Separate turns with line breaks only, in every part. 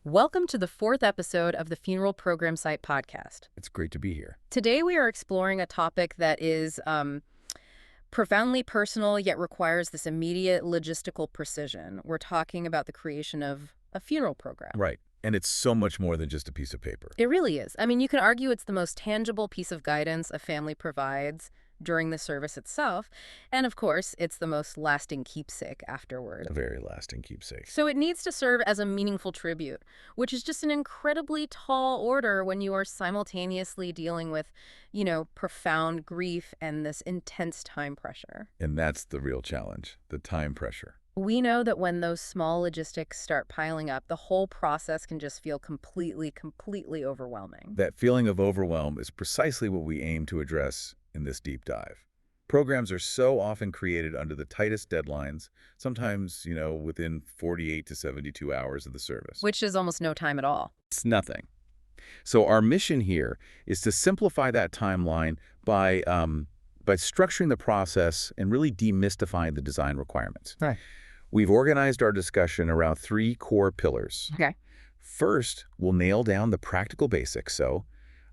Welcome to the fourth episode of the Funeral Program Site podcast.
It's great to be here.
Today we are exploring a topic that is profoundly personal yet requires this immediate logistical precision. We're talking about the creation of a funeral program.
Right. And it's so much more than just a piece of paper.
It really is. I mean, you can argue it's the most tangible piece of guidance a family provides during the service itself. And of course, it's the most lasting keepsake afterward.
A very lasting keepsake.
So it needs to serve as a meaningful tribute, which is just an incredibly tall order when you are simultaneously dealing with, profound grief and this intense time pressure.
And that's the real challenge, the time pressure.
We know that when those small logistics start piling up, the whole process can just feel completely overwhelming.
That feeling of overwhelm is precisely what we aim to address in this deep dive. Programs are so often created under the tightest deadlines, sometimes, within 48 to 72 hours of the service.
Which is almost no time at all.
It's nothing. So our mission here is to simplify that timeline by structuring the process and really demystifying the design requirements.
Right.
We've organized our discussion around three core pillars.
Okay.
First, we'll nail down the practical basics, so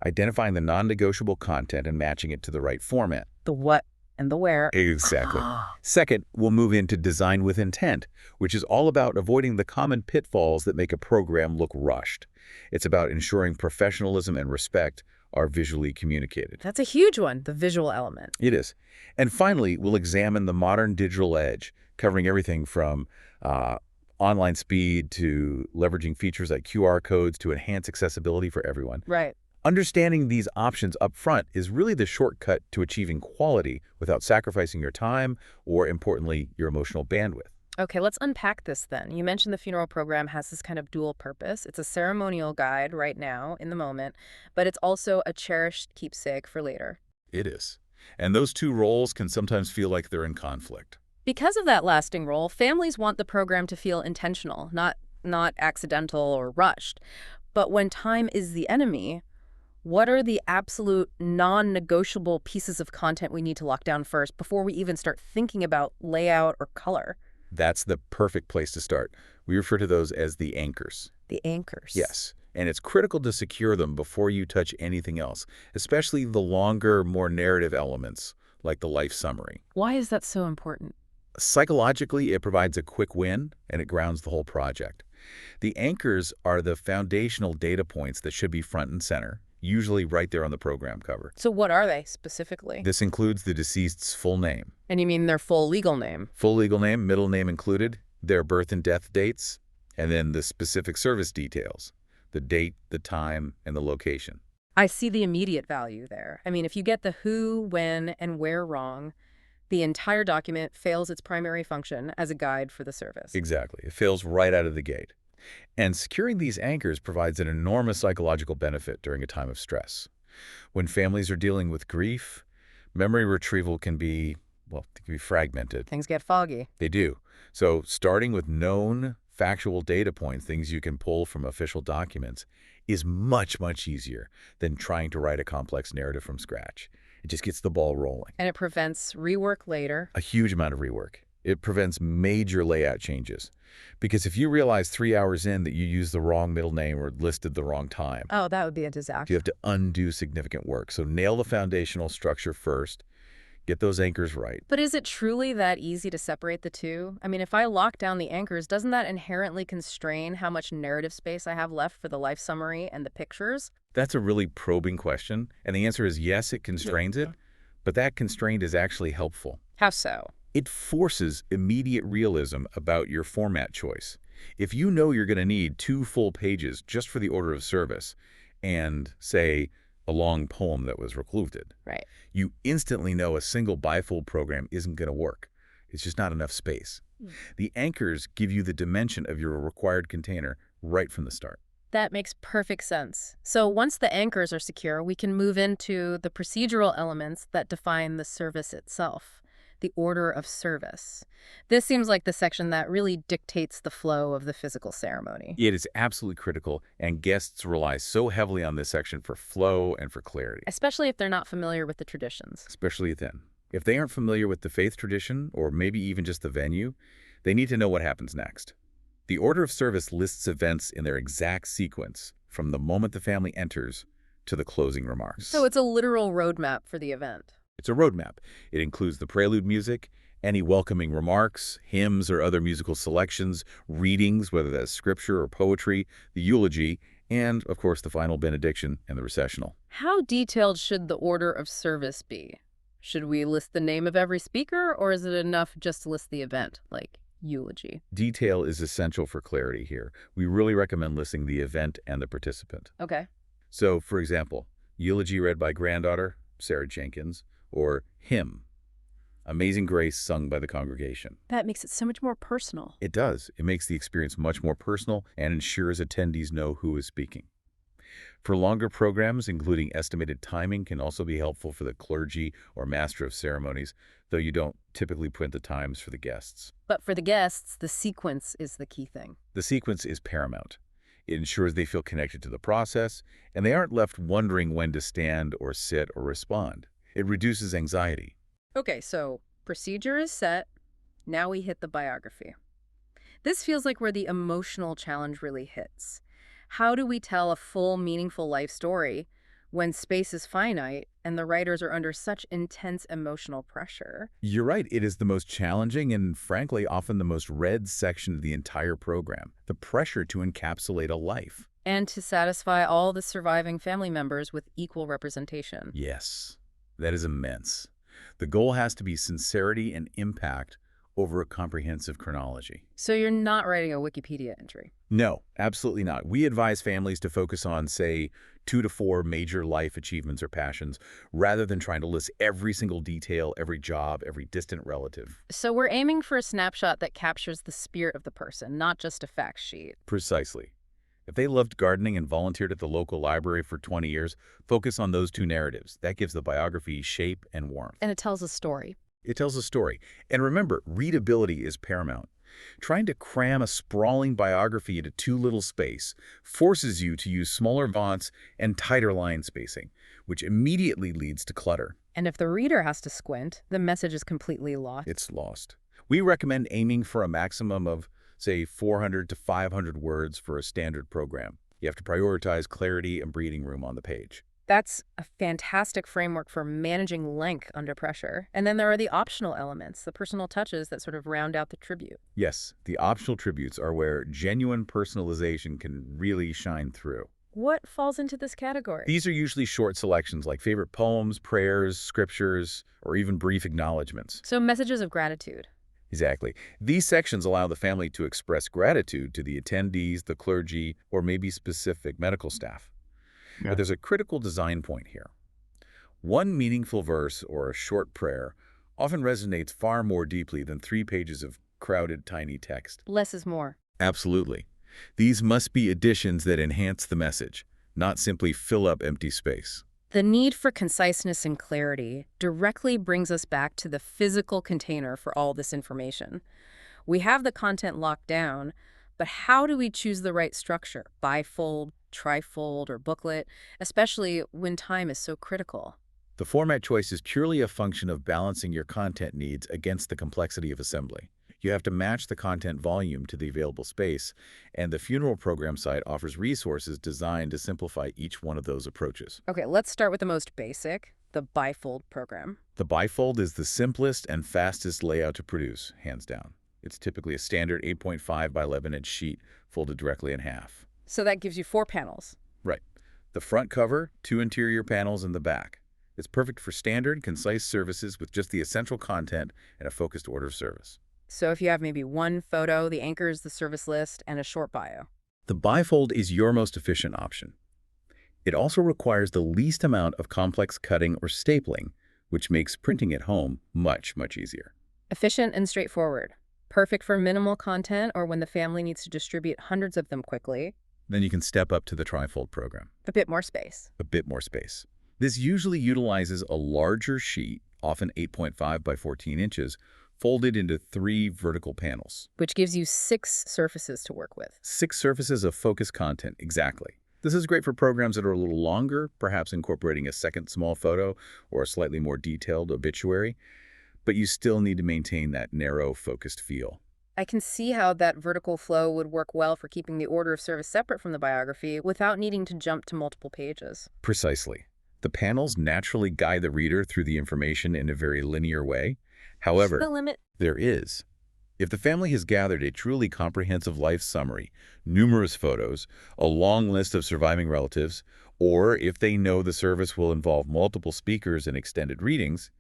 identifying the non-negotiable content and matching it to the right format.
The what and the where.
Exactly. Second, we'll move into design with intent, which is all about avoiding the common pitfalls that make a program look rushed. It's about ensuring professionalism and respect are visually communicated.
That's a huge one, the visual element.
It is. And finally, we'll examine the modern digital edge, covering everything from online speed to leveraging features like QR codes to enhance accessibility for everyone.
Right.
Understanding these options up front is really the shortcut to achieving quality without sacrificing your time or, importantly, your emotional bandwidth.
Okay, let's unpack this then. You mentioned the funeral program has this kind of dual purpose. It's a ceremonial guide right now, in the moment, but it's also a cherished keepsake for later.
It is. And those two roles can sometimes feel like they're in conflict.
Because of that lasting role, families want the program to feel intentional, not accidental or rushed. But when time is the enemy, what are the absolute non-negotiable pieces of content we need to lock down first before we even start thinking about layout or color?
That's the perfect place to start. We refer to those as the anchors.
The anchors.
Yes, and it's critical to secure them before you touch anything else, especially the longer, more narrative elements, like the life summary.
Why is that so important?
Psychologically, it provides a quick win, and it grounds the whole project. The anchors are the foundational data points that should be front and center, usually right there on the program cover.
So what are they specifically?
This includes the deceased's full name.
And you mean their full legal name?
Full legal name, middle name included, their birth and death dates, and then the specific service details, the date, the time, and the location.
I see the immediate value there. I mean, if you get the who, when, and where wrong, the entire document fails its primary function as a guide for the service.
Exactly. It fails right out of the gate. And securing these anchors provides an enormous psychological benefit during a time of stress. When families are dealing with grief, memory retrieval can be fragmented.
Things get foggy.
They do. So starting with known factual data points, things you can pull from official documents, is much, much easier than trying to write a complex narrative from scratch. It just gets the ball rolling.
And it prevents rework later.
A huge amount of rework. It prevents major layout changes. Because if you realize 3 hours in that you used the wrong middle name or listed the wrong time,
Oh, that would be a disaster.
you have to undo significant work. So nail the foundational structure first. Get those anchors right.
But is it truly that easy to separate the two? I mean, if I lock down the anchors, doesn't that inherently constrain how much narrative space I have left for the life summary and the pictures?
That's a really probing question. And the answer is yes, it constrains it. But that constraint is actually helpful.
How so?
It forces immediate realism about your format choice. If you know you're going to need 2 full pages just for the order of service and, say, a long poem that was recluded,
Right.
you instantly know a single bifold program isn't going to work. It's just not enough space. The anchors give you the dimension of your required container right from the start.
That makes perfect sense. So once the anchors are secure, we can move into the procedural elements that define the service itself. The order of service. This seems like the section that really dictates the flow of the physical ceremony.
It is absolutely critical, and guests rely so heavily on this section for flow and for clarity.
Especially if they're not familiar with the traditions.
Especially then. If they aren't familiar with the faith tradition, or maybe even just the venue, they need to know what happens next. The order of service lists events in their exact sequence, from the moment the family enters to the closing remarks.
So it's a literal roadmap for the event.
It's a roadmap. It includes the prelude music, any welcoming remarks, hymns or other musical selections, readings, whether that's scripture or poetry, the eulogy, and, of course, the final benediction and the recessional.
How detailed should the order of service be? Should we list the name of every speaker, or is it enough just to list the event, like eulogy?
Detail is essential for clarity here. We really recommend listing the event and the participant.
Okay.
So, for example, eulogy read by granddaughter, Sarah Jenkins, or hymn, Amazing Grace sung by the congregation.
That makes it so much more personal.
It does. It makes the experience much more personal and ensures attendees know who is speaking. For longer programs, including estimated timing can also be helpful for the clergy or master of ceremonies, though you don't typically print the times for the guests.
But for the guests, the sequence is the key thing.
The sequence is paramount. It ensures they feel connected to the process, and they aren't left wondering when to stand or sit or respond. It reduces anxiety.
Okay, so procedure is set. Now we hit the biography. This feels like where the emotional challenge really hits. How do we tell a full, meaningful life story when space is finite and the writers are under such intense emotional pressure?
You're right. It is the most challenging and, frankly, often the most read section of the entire program. The pressure to encapsulate a life.
And to satisfy all the surviving family members with equal representation.
Yes, that is immense. The goal has to be sincerity and impact over a comprehensive chronology.
So you're not writing a Wikipedia entry?
No, absolutely not. We advise families to focus on, say, 2 to 4 major life achievements or passions, rather than trying to list every single detail, every job, every distant relative.
So we're aiming for a snapshot that captures the spirit of the person, not just a fact sheet.
Precisely. If they loved gardening and volunteered at the local library for 20 years, focus on those 2 narratives. That gives the biography shape and warmth.
And it tells a story.
It tells a story. And remember, readability is paramount. Trying to cram a sprawling biography into too little space forces you to use smaller fonts and tighter line spacing, which immediately leads to clutter.
And if the reader has to squint, the message is completely lost.
It's lost. We recommend aiming for a maximum of, say, 400 to 500 words for a standard program. You have to prioritize clarity and breathing room on the page.
That's a fantastic framework for managing length under pressure. And then there are the optional elements, the personal touches that sort of round out the tribute.
Yes, the optional tributes are where genuine personalization can really shine through.
What falls into this category?
These are usually short selections like favorite poems, prayers, scriptures, or even brief acknowledgments.
So messages of gratitude.
Exactly. These sections allow the family to express gratitude to the attendees, the clergy, or maybe specific medical staff.
Yeah.
But there's a critical design point here. One meaningful verse or a short prayer often resonates far more deeply than 3 pages of crowded, tiny text.
Less is more.
Absolutely. These must be additions that enhance the message, not simply fill up empty space.
The need for conciseness and clarity directly brings us back to the physical container for all this information. We have the content locked down, but how do we choose the right structure? Bifold, trifold, or booklet, especially when time is so critical?
The format choice is purely a function of balancing your content needs against the complexity of assembly. You have to match the content volume to the available space, and the funeral program site offers resources designed to simplify each one of those approaches.
Okay, let's start with the most basic, the bifold program.
The bifold is the simplest and fastest layout to produce, hands down. It's typically a standard 8.5 by 11-inch sheet folded directly in half.
So that gives you 4 panels.
Right. The front cover, 2 interior panels in the back. It's perfect for standard, concise services with just the essential content and a focused order of service.
So if you have maybe 1 photo, the anchors, the service list, and a short bio.
The bifold is your most efficient option. It also requires the least amount of complex cutting or stapling, which makes printing at home much, much easier.
Efficient and straightforward. Perfect for minimal content or when the family needs to distribute hundreds of them quickly.
Then you can step up to the trifold program.
A bit more space.
A bit more space. This usually utilizes a larger sheet, often 8.5 by 14 inches, folded into 3 vertical panels.
Which gives you 6 surfaces to work with.
6 surfaces of focused content, exactly. This is great for programs that are a little longer, perhaps incorporating a second small photo or a slightly more detailed obituary, but you still need to maintain that narrow, focused feel.
I can see how that vertical flow would work well for keeping the order of service separate from the biography without needing to jump to multiple pages.
Precisely. The panels naturally guide the reader through the information in a very linear way.
What's the
However,
limit?
there is. If the family has gathered a truly comprehensive life summary, numerous photos, a long list of surviving relatives, or if they know the service will involve multiple speakers and extended readings,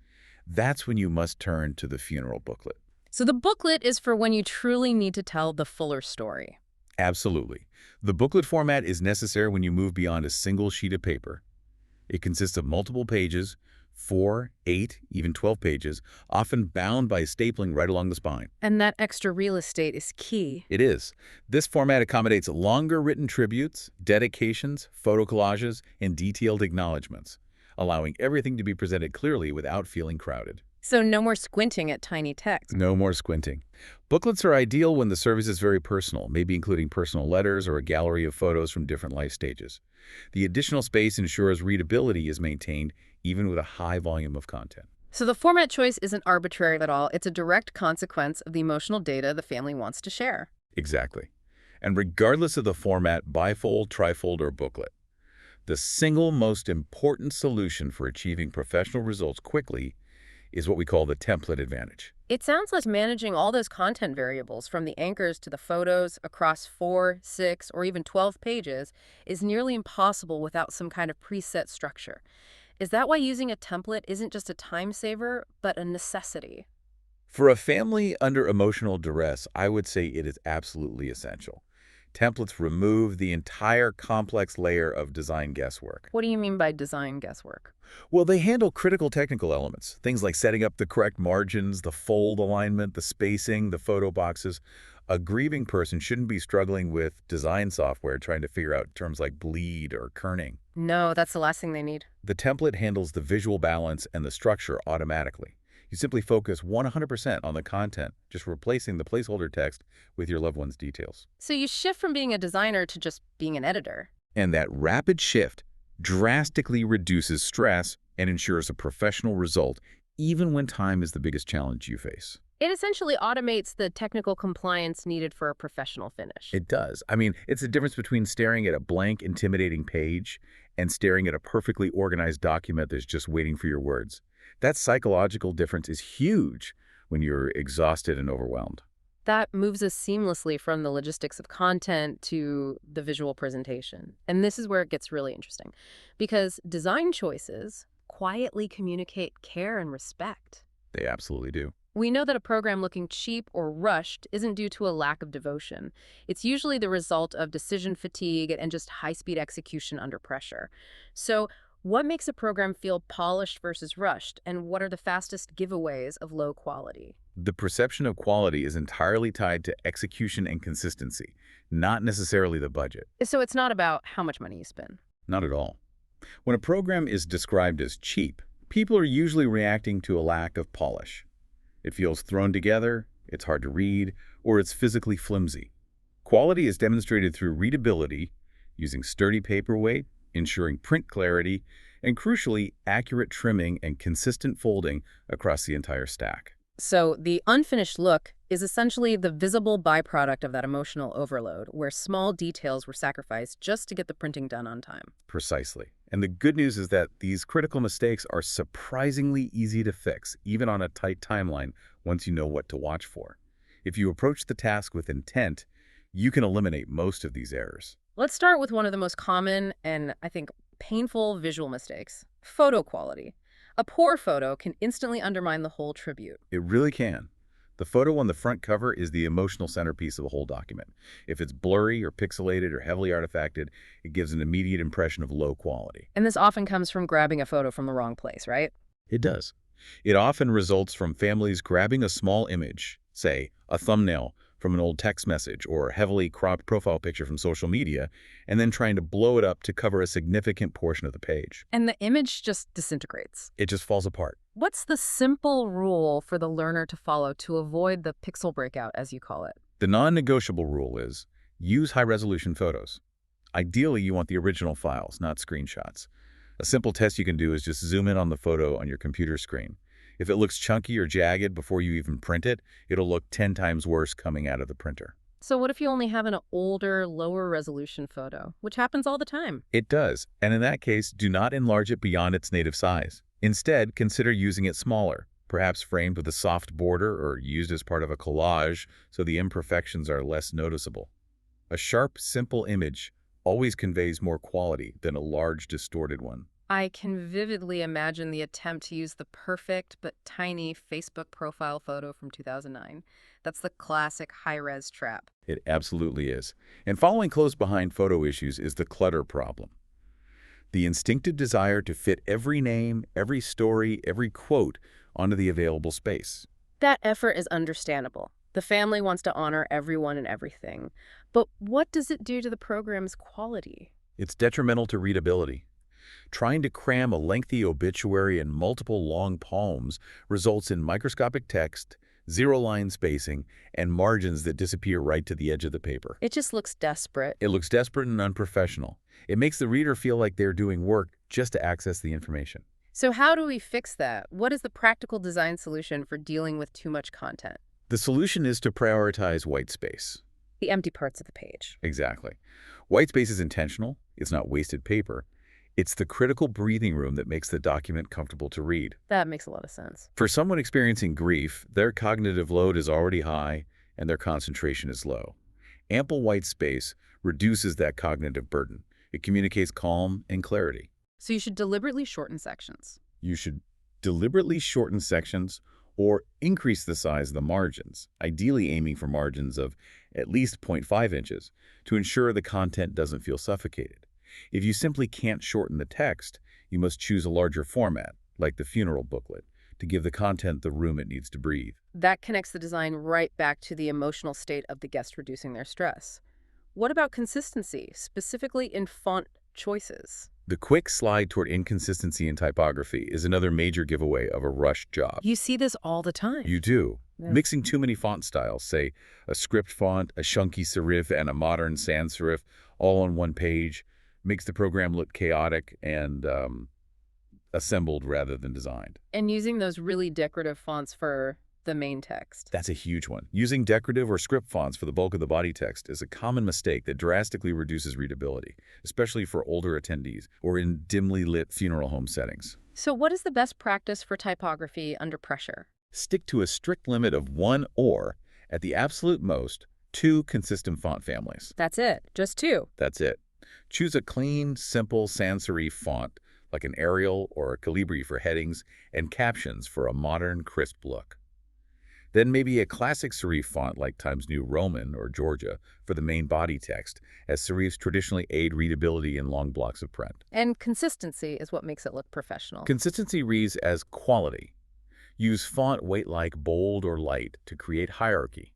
that's when you must turn to the funeral booklet.
So the booklet is for when you truly need to tell the fuller story.
Absolutely. The booklet format is necessary when you move beyond a single sheet of paper. It consists of multiple pages, 4, 8, even 12 pages, often bound by stapling right along the spine.
And that extra real estate is key.
It is. This format accommodates longer written tributes, dedications, photo collages, and detailed acknowledgments, allowing everything to be presented clearly without feeling crowded.
So no more squinting at tiny text.
No more squinting. Booklets are ideal when the service is very personal, maybe including personal letters or a gallery of photos from different life stages. The additional space ensures readability is maintained even with a high volume of content.
So the format choice isn't arbitrary at all. It's a direct consequence of the emotional data the family wants to share.
Exactly. And regardless of the format, bifold, trifold, or booklet, the single most important solution for achieving professional results quickly is what we call the template advantage.
It sounds like managing all those content variables, from the anchors to the photos, across 4, 6, or even 12 pages, is nearly impossible without some kind of preset structure. Is that why using a template isn't just a time saver, but a necessity?
For a family under emotional duress, I would say it is absolutely essential. Templates remove the entire complex layer of design guesswork.
What do you mean by design guesswork?
Well, they handle critical technical elements, things like setting up the correct margins, the fold alignment, the spacing, the photo boxes. A grieving person shouldn't be struggling with design software trying to figure out terms like bleed or kerning.
No, that's the last thing they need.
The template handles the visual balance and the structure automatically. You simply focus 100% on the content, just replacing the placeholder text with your loved one's details.
So you shift from being a designer to just being an editor.
And that rapid shift drastically reduces stress and ensures a professional result, even when time is the biggest challenge you face.
It essentially automates the technical compliance needed for a professional finish.
It does. I mean, it's the difference between staring at a blank, intimidating page and staring at a perfectly organized document that's just waiting for your words. That psychological difference is huge when you're exhausted and overwhelmed.
That moves us seamlessly from the logistics of content to the visual presentation. And this is where it gets really interesting, because design choices quietly communicate care and respect.
They absolutely do.
We know that a program looking cheap or rushed isn't due to a lack of devotion. It's usually the result of decision fatigue and just high-speed execution under pressure. So what makes a program feel polished versus rushed, and what are the fastest giveaways of low quality?
The perception of quality is entirely tied to execution and consistency, not necessarily the budget.
So it's not about how much money you spend.
Not at all. When a program is described as cheap, people are usually reacting to a lack of polish. It feels thrown together, it's hard to read, or it's physically flimsy. Quality is demonstrated through readability, using sturdy paperweight, ensuring print clarity, and crucially, accurate trimming and consistent folding across the entire stack.
So the unfinished look is essentially the visible byproduct of that emotional overload, where small details were sacrificed just to get the printing done on time.
Precisely. And the good news is that these critical mistakes are surprisingly easy to fix, even on a tight timeline, once you know what to watch for. If you approach the task with intent, you can eliminate most of these errors.
Let's start with one of the most common and, I think, painful visual mistakes: photo quality. A poor photo can instantly undermine the whole tribute.
It really can. The photo on the front cover is the emotional centerpiece of the whole document. If it's blurry or pixelated or heavily artifacted, it gives an immediate impression of low quality.
And this often comes from grabbing a photo from the wrong place, right?
It does. It often results from families grabbing a small image, say a thumbnail from an old text message or a heavily cropped profile picture from social media, and then trying to blow it up to cover a significant portion of the page.
And the image just disintegrates.
It just falls apart.
What's the simple rule for the learner to follow to avoid the pixel breakout, as you call it?
The non-negotiable rule is use high-resolution photos. Ideally, you want the original files, not screenshots. A simple test you can do is just zoom in on the photo on your computer screen. If it looks chunky or jagged before you even print it, it'll look 10 times worse coming out of the printer.
So what if you only have an older, lower resolution photo, which happens all the time?
It does, and in that case, do not enlarge it beyond its native size. Instead, consider using it smaller, perhaps framed with a soft border or used as part of a collage so the imperfections are less noticeable. A sharp, simple image always conveys more quality than a large, distorted one.
I can vividly imagine the attempt to use the perfect but tiny Facebook profile photo from 2009. That's the classic high-res trap.
It absolutely is. And following close behind photo issues is the clutter problem. The instinctive desire to fit every name, every story, every quote onto the available space.
That effort is understandable. The family wants to honor everyone and everything. But what does it do to the program's quality?
It's detrimental to readability. Trying to cram a lengthy obituary and multiple long poems results in microscopic text, zero-line spacing, and margins that disappear right to the edge of the paper.
It just looks desperate.
It looks desperate and unprofessional. It makes the reader feel like they're doing work just to access the information.
So how do we fix that? What is the practical design solution for dealing with too much content?
The solution is to prioritize white space.
The empty parts of the page.
Exactly. White space is intentional. It's not wasted paper. It's the critical breathing room that makes the document comfortable to read.
That makes a lot of sense.
For someone experiencing grief, their cognitive load is already high and their concentration is low. Ample white space reduces that cognitive burden. It communicates calm and clarity.
So you should deliberately shorten sections.
You should deliberately shorten sections or increase the size of the margins, ideally aiming for margins of at least 0.5 inches to ensure the content doesn't feel suffocated. If you simply can't shorten the text, you must choose a larger format, like the funeral booklet, to give the content the room it needs to breathe.
That connects the design right back to the emotional state of the guest reducing their stress. What about consistency, specifically in font choices?
The quick slide toward inconsistency in typography is another major giveaway of a rushed job.
You see this all the time.
You do.
Yeah.
Mixing too many font styles, say a script font, a chunky serif, and a modern sans serif, all on one page, makes the program look chaotic and assembled rather than designed.
And using those really decorative fonts for the main text.
That's a huge one. Using decorative or script fonts for the bulk of the body text is a common mistake that drastically reduces readability, especially for older attendees or in dimly lit funeral home settings.
So what is the best practice for typography under pressure?
Stick to a strict limit of one or, at the absolute most, 2 consistent font families.
That's it. Just 2.
That's it. Choose a clean, simple sans serif font like an Arial or a Calibri for headings and captions for a modern, crisp look. Then maybe a classic serif font like Times New Roman or Georgia for the main body text, as serifs traditionally aid readability in long blocks of print.
And consistency is what makes it look professional.
Consistency reads as quality. Use font weight like bold or light to create hierarchy,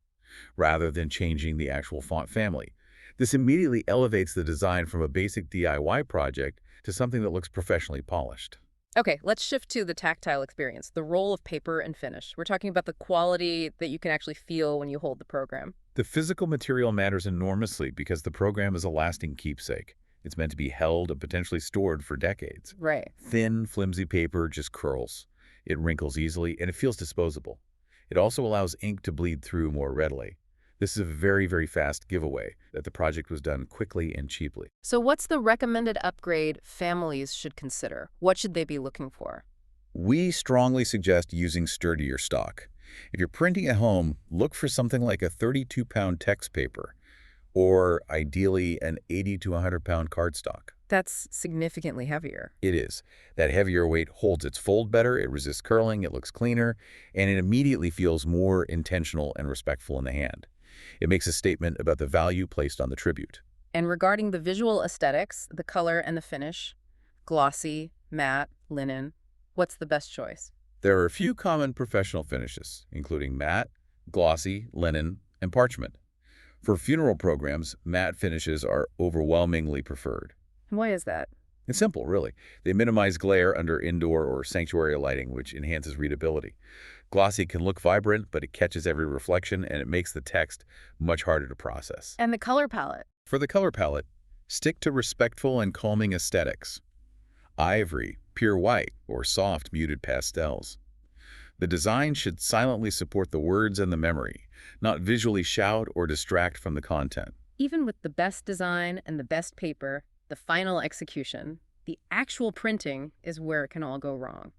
rather than changing the actual font family. This immediately elevates the design from a basic DIY project to something that looks professionally polished.
Okay, let's shift to the tactile experience, the role of paper and finish. We're talking about the quality that you can actually feel when you hold the program.
The physical material matters enormously because the program is a lasting keepsake. It's meant to be held and potentially stored for decades.
Right.
Thin, flimsy paper just curls. It wrinkles easily, and it feels disposable. It also allows ink to bleed through more readily. This is a very, very fast giveaway that the project was done quickly and cheaply.
So what's the recommended upgrade families should consider? What should they be looking for?
We strongly suggest using sturdier stock. If you're printing at home, look for something like a 32-pound text paper, or ideally an 80 to 100-pound cardstock.
That's significantly heavier.
It is. That heavier weight holds its fold better, it resists curling, it looks cleaner, and it immediately feels more intentional and respectful in the hand. It makes a statement about the value placed on the tribute.
And regarding the visual aesthetics, the color and the finish, glossy, matte, linen, what's the best choice?
There are a few common professional finishes, including matte, glossy, linen, and parchment. For funeral programs, matte finishes are overwhelmingly preferred.
And why is that?
It's simple, really. They minimize glare under indoor or sanctuary lighting, which enhances readability. Glossy can look vibrant, but it catches every reflection, and it makes the text much harder to process.
And the color palette?
For the color palette, stick to respectful and calming aesthetics. Ivory, pure white, or soft muted pastels. The design should silently support the words and the memory, not visually shout or distract from the content.
Even with the best design and the best paper, the final execution, the actual printing is where it can all go wrong.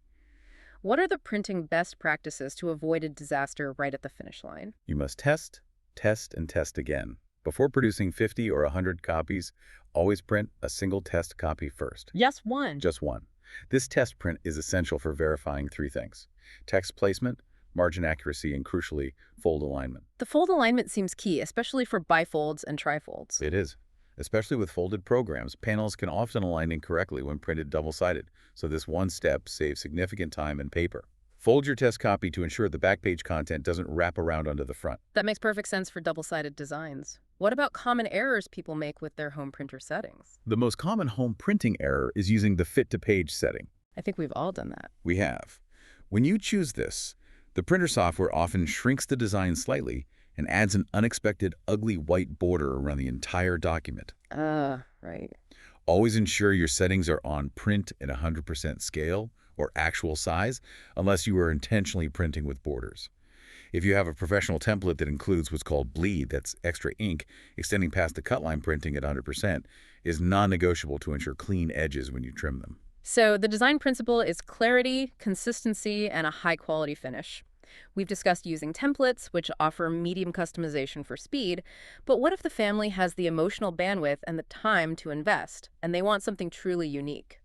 What are the printing best practices to avoid a disaster right at the finish line?
You must test, test, and test again. Before producing 50 or 100 copies, always print a single test copy first.
Just one.
Just one. This test print is essential for verifying three things: text placement, margin accuracy, and crucially, fold alignment.
The fold alignment seems key, especially for bifolds and trifolds.
It is. Especially with folded programs, panels can often align incorrectly when printed double-sided, so this one step saves significant time and paper. Fold your test copy to ensure the back page content doesn't wrap around onto the front.
That makes perfect sense for double-sided designs. What about common errors people make with their home printer settings?
The most common home printing error is using the fit-to-page setting.
I think we've all done that.
We have. When you choose this, the printer software often shrinks the design slightly and adds an unexpected ugly white border around the entire document.
Right.
Always ensure your settings are on print at 100% scale or actual size, unless you are intentionally printing with borders. If you have a professional template that includes what's called bleed, that's extra ink, extending past the cut line printing at 100%, is non-negotiable to ensure clean edges when you trim them.
So the design principle is clarity, consistency, and a high-quality finish. We've discussed using templates, which offer medium customization for speed, but what if the family has the emotional bandwidth and the time to invest, and they want something truly unique?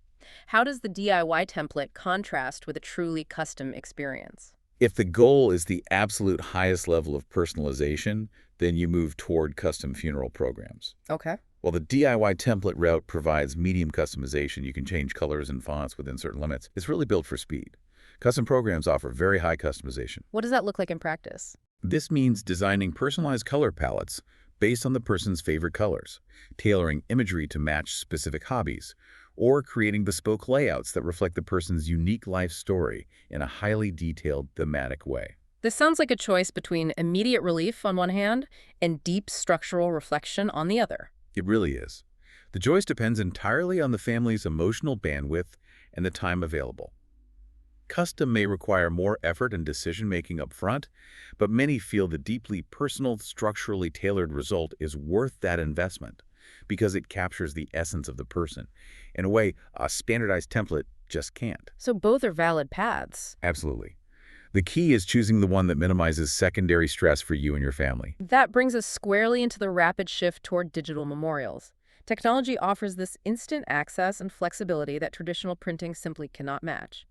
How does the DIY template contrast with a truly custom experience?
If the goal is the absolute highest level of personalization, then you move toward custom funeral programs.
Okay.
While the DIY template route provides medium customization, you can change colors and fonts within certain limits. It's really built for speed. Custom programs offer very high customization.
What does that look like in practice?
This means designing personalized color palettes based on the person's favorite colors, tailoring imagery to match specific hobbies, or creating bespoke layouts that reflect the person's unique life story in a highly detailed, thematic way.
This sounds like a choice between immediate relief on one hand and deep structural reflection on the other.
It really is. The choice depends entirely on the family's emotional bandwidth and the time available. Custom may require more effort and decision-making up front, but many feel the deeply personal, structurally tailored result is worth that investment because it captures the essence of the person in a way a standardized template just can't.
So both are valid paths.
Absolutely. The key is choosing the one that minimizes secondary stress for you and your family.
That brings us squarely into the rapid shift toward digital memorials. Technology offers this instant access and flexibility that traditional printing simply cannot match.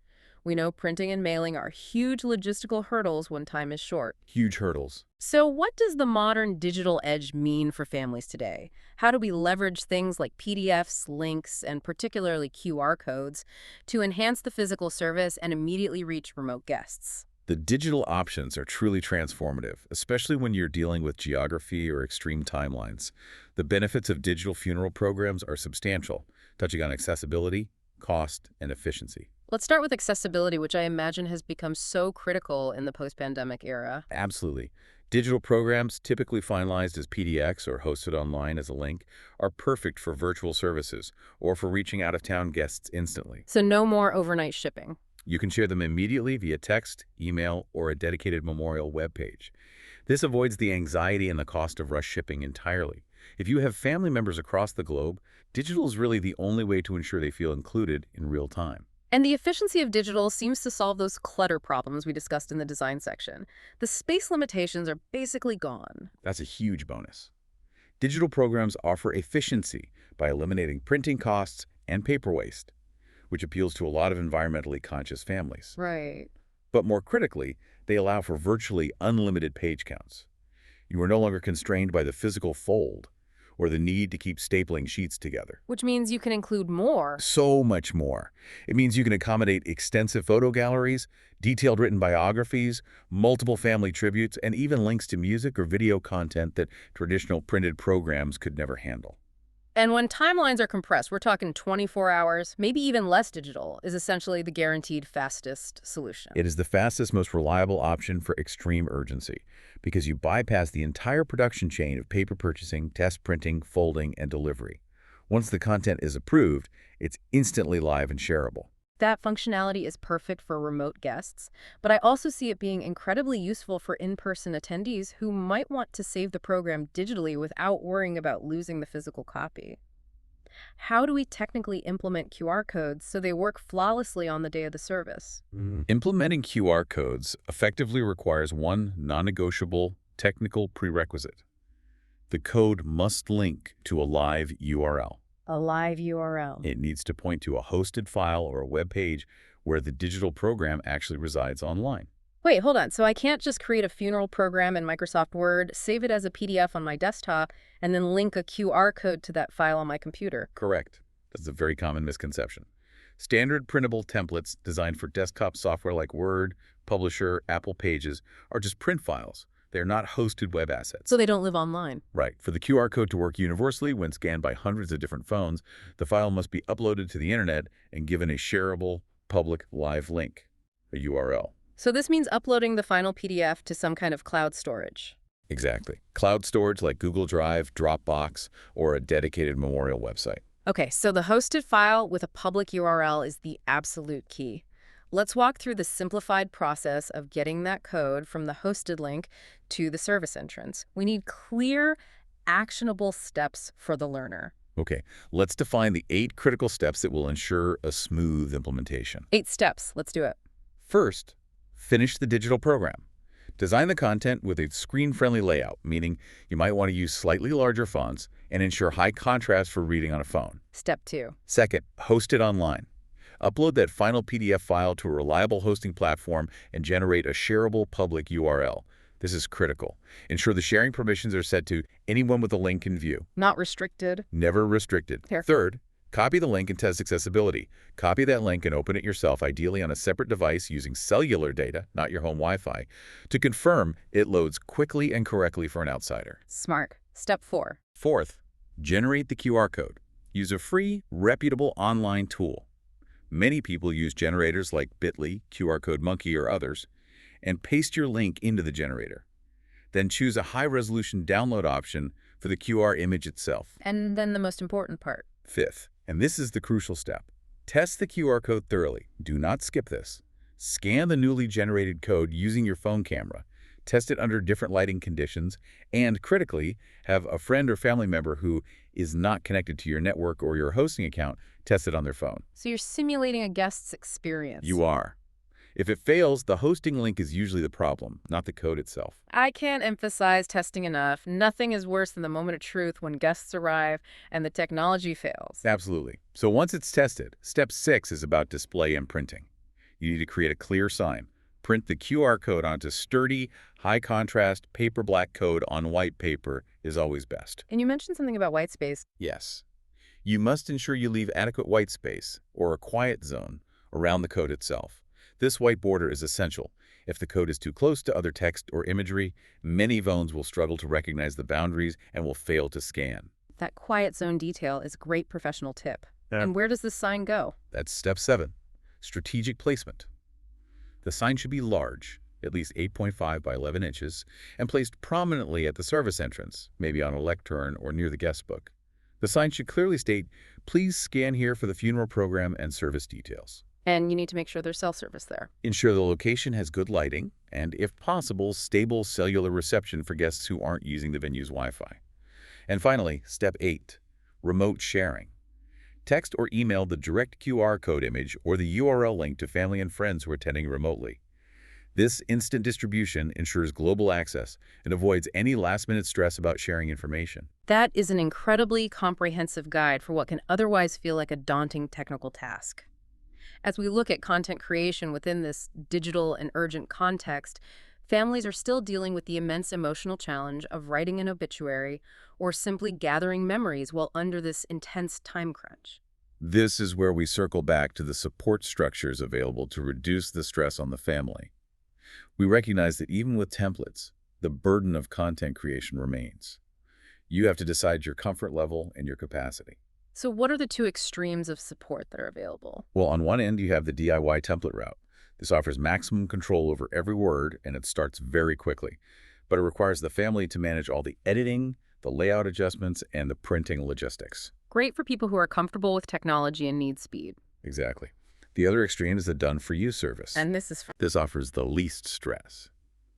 We know printing and mailing are huge logistical hurdles when time is short.
Huge hurdles.
So what does the modern digital edge mean for families today? How do we leverage things like PDFs, links, and particularly QR codes to enhance the physical service and immediately reach remote guests?
The digital options are truly transformative, especially when you're dealing with geography or extreme timelines. The benefits of digital funeral programs are substantial, touching on accessibility, cost, and efficiency.
Let's start with accessibility, which I imagine has become so critical in the post-pandemic era.
Absolutely. Digital programs, typically finalized as PDX or hosted online as a link, are perfect for virtual services or for reaching out-of-town guests instantly.
So no more overnight shipping.
You can share them immediately via text, email, or a dedicated memorial webpage. This avoids the anxiety and the cost of rush shipping entirely. If you have family members across the globe, digital is really the only way to ensure they feel included in real time.
And the efficiency of digital seems to solve those clutter problems we discussed in the design section. The space limitations are basically gone.
That's a huge bonus. Digital programs offer efficiency by eliminating printing costs and paper waste, which appeals to a lot of environmentally conscious families.
Right.
But more critically, they allow for virtually unlimited page counts. You are no longer constrained by the physical fold or the need to keep stapling sheets together.
Which means you can include more.
So much more. It means you can accommodate extensive photo galleries, detailed written biographies, multiple family tributes, and even links to music or video content that traditional printed programs could never handle.
And when timelines are compressed, we're talking 24 hours, maybe even less digital, is essentially the guaranteed fastest solution.
It is the fastest, most reliable option for extreme urgency because you bypass the entire production chain of paper purchasing, test printing, folding, and delivery. Once the content is approved, it's instantly live and shareable.
That functionality is perfect for remote guests, but I also see it being incredibly useful for in-person attendees who might want to save the program digitally without worrying about losing the physical copy. How do we technically implement QR codes so they work flawlessly on the day of the service?
Implementing QR codes effectively requires one non-negotiable technical prerequisite. The code must link to a live URL.
A live URL.
It needs to point to a hosted file or a web page where the digital program actually resides online.
Wait, hold on. So I can't just create a funeral program in Microsoft Word, save it as a PDF on my desktop, and then link a QR code to that file on my computer.
Correct. That's a very common misconception. Standard printable templates designed for desktop software like Word, Publisher, Apple Pages are just print files. They're not hosted web assets.
So they don't live online.
Right. For the QR code to work universally when scanned by hundreds of different phones, the file must be uploaded to the internet and given a shareable, public, live link, a URL.
So this means uploading the final PDF to some kind of cloud storage.
Exactly. Cloud storage like Google Drive, Dropbox, or a dedicated memorial website.
Okay, so the hosted file with a public URL is the absolute key. Let's walk through the simplified process of getting that code from the hosted link to the service entrance. We need clear, actionable steps for the learner.
Okay, let's define the 8 critical steps that will ensure a smooth implementation.
8 steps. Let's do it.
First, finish the digital program. Design the content with a screen-friendly layout, meaning you might want to use slightly larger fonts and ensure high contrast for reading on a phone.
Step 2.
Second, host it online. Upload that final PDF file to a reliable hosting platform and generate a shareable public URL. This is critical. Ensure the sharing permissions are set to anyone with a link in view.
Not restricted.
Never restricted.
Fair.
Third, copy the link and test accessibility. Copy that link and open it yourself, ideally on a separate device using cellular data, not your home Wi-Fi, to confirm it loads quickly and correctly for an outsider.
Smart. Step 4.
Fourth, generate the QR code. Use a free, reputable online tool. Many people use generators like Bitly, QR Code Monkey, or others, and paste your link into the generator. Then choose a high-resolution download option for the QR image itself.
And then the most important part.
Fifth, and this is the crucial step, test the QR code thoroughly. Do not skip this. Scan the newly generated code using your phone camera. Test it under different lighting conditions, and critically, have a friend or family member who is not connected to your network or your hosting account test it on their phone.
So you're simulating a guest's experience.
You are. If it fails, the hosting link is usually the problem, not the code itself.
I can't emphasize testing enough. Nothing is worse than the moment of truth when guests arrive and the technology fails.
Absolutely. So once it's tested, step 6 is about display and printing. You need to create a clear sign. Print the QR code onto sturdy, high-contrast, paper black code on white paper is always best.
And you mentioned something about white space.
Yes. You must ensure you leave adequate white space, or a quiet zone, around the code itself. This white border is essential. If the code is too close to other text or imagery, many phones will struggle to recognize the boundaries and will fail to scan.
That quiet zone detail is a great professional tip.
Yeah.
And where does this sign go?
That's step 7, strategic placement. The sign should be large, at least 8.5 by 11 inches, and placed prominently at the service entrance, maybe on a lectern or near the guest book. The sign should clearly state, "Please scan here for the funeral program and service details."
And you need to make sure there's self-service there.
Ensure the location has good lighting and, if possible, stable cellular reception for guests who aren't using the venue's Wi-Fi. And finally, step 8, remote sharing. Text or email the direct QR code image or the URL link to family and friends who are attending remotely. This instant distribution ensures global access and avoids any last-minute stress about sharing information.
That is an incredibly comprehensive guide for what can otherwise feel like a daunting technical task. As we look at content creation within this digital and urgent context, families are still dealing with the immense emotional challenge of writing an obituary or simply gathering memories while under this intense time crunch.
This is where we circle back to the support structures available to reduce the stress on the family. We recognize that even with templates, the burden of content creation remains. You have to decide your comfort level and your capacity.
So what are the two extremes of support that are available?
Well, on one end, you have the DIY template route. This offers maximum control over every word, and it starts very quickly. But it requires the family to manage all the editing, the layout adjustments, and the printing logistics.
Great for people who are comfortable with technology and need speed.
Exactly. The other extreme is the done-for-you service.
And this is
This offers the least stress.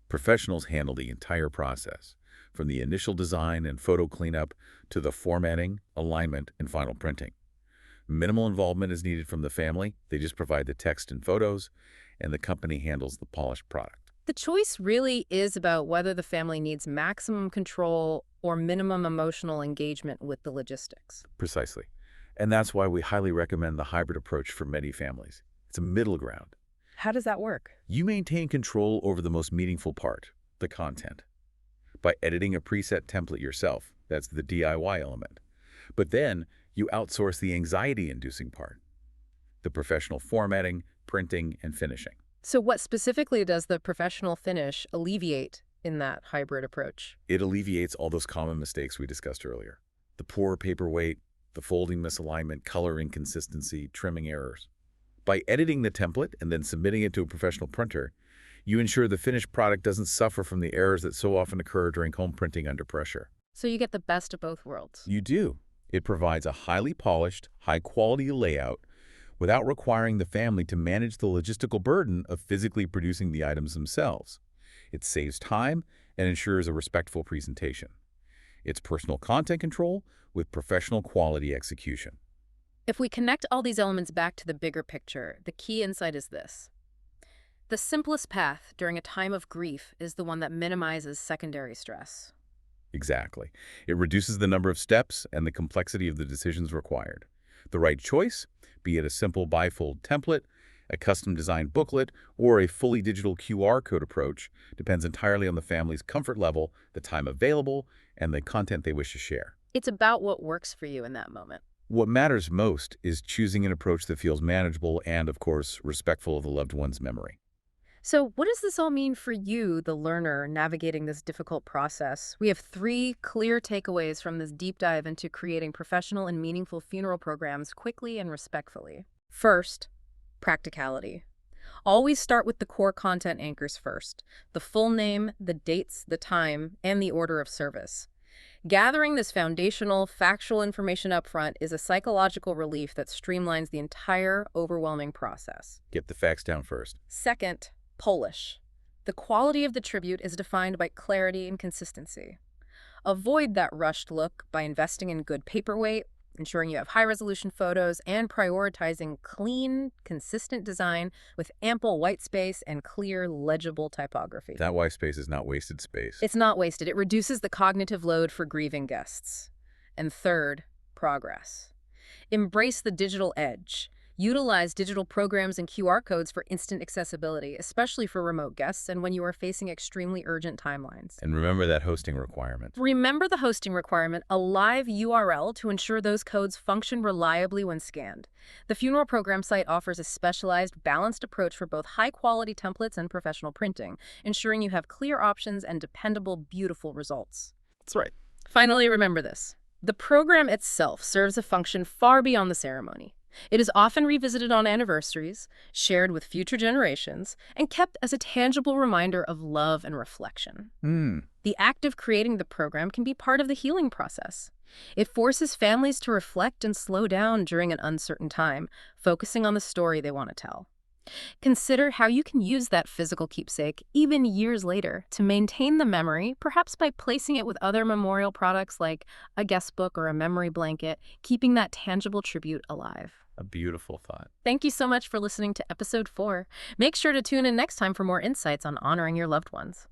Professionals handle the entire process, from the initial design and photo cleanup to the formatting, alignment, and final printing. Minimal involvement is needed from the family. They just provide the text and photos, and the company handles the polished product.
The choice really is about whether the family needs maximum control or minimum emotional engagement with the logistics.
Precisely. And that's why we highly recommend the hybrid approach for many families. It's a middle ground.
How does that work?
You maintain control over the most meaningful part, the content, by editing a preset template yourself. That's the DIY element. But then you outsource the anxiety-inducing part, the professional formatting, printing, and finishing.
So what specifically does the professional finish alleviate in that hybrid approach?
It alleviates all those common mistakes we discussed earlier. The poor paper weight, the folding misalignment, color inconsistency, trimming errors. By editing the template and then submitting it to a professional printer, you ensure the finished product doesn't suffer from the errors that so often occur during home printing under pressure.
So you get the best of both worlds.
You do. It provides a highly polished, high-quality layout without requiring the family to manage the logistical burden of physically producing the items themselves. It saves time and ensures a respectful presentation. It's personal content control with professional quality execution.
If we connect all these elements back to the bigger picture, the key insight is this. The simplest path during a time of grief is the one that minimizes secondary stress.
Exactly. It reduces the number of steps and the complexity of the decisions required. The right choice, be it a simple bifold template, a custom-designed booklet, or a fully digital QR code approach, depends entirely on the family's comfort level, the time available, and the content they wish to share.
It's about what works for you in that moment.
What matters most is choosing an approach that feels manageable and, of course, respectful of the loved one's memory.
So what does this all mean for you, the learner, navigating this difficult process? We have 3 clear takeaways from this deep dive into creating professional and meaningful funeral programs quickly and respectfully. First, practicality. Always start with the core content anchors first: the full name, the dates, the time, and the order of service. Gathering this foundational, factual information up front is a psychological relief that streamlines the entire overwhelming process.
Get the facts down first.
Second, Polish. The quality of the tribute is defined by clarity and consistency. Avoid that rushed look by investing in good paperweight, ensuring you have high-resolution photos, and prioritizing clean, consistent design with ample white space and clear, legible typography.
That white space is not wasted space.
It's not wasted. It reduces the cognitive load for grieving guests. And third, progress. Embrace the digital edge. Utilize digital programs and QR codes for instant accessibility, especially for remote guests and when you are facing extremely urgent timelines.
And remember that hosting requirement.
Remember the hosting requirement, a live URL to ensure those codes function reliably when scanned. The funeral program site offers a specialized, balanced approach for both high-quality templates and professional printing, ensuring you have clear options and dependable, beautiful results.
That's right.
Finally, remember this. The program itself serves a function far beyond the ceremony. It is often revisited on anniversaries, shared with future generations, and kept as a tangible reminder of love and reflection. The act of creating the program can be part of the healing process. It forces families to reflect and slow down during an uncertain time, focusing on the story they want to tell. Consider how you can use that physical keepsake, even years later, to maintain the memory, perhaps by placing it with other memorial products like a guest book or a memory blanket, keeping that tangible tribute alive.
A beautiful thought.
Thank you so much for listening to episode 4. Make sure to tune in next time for more insights on honoring your loved ones.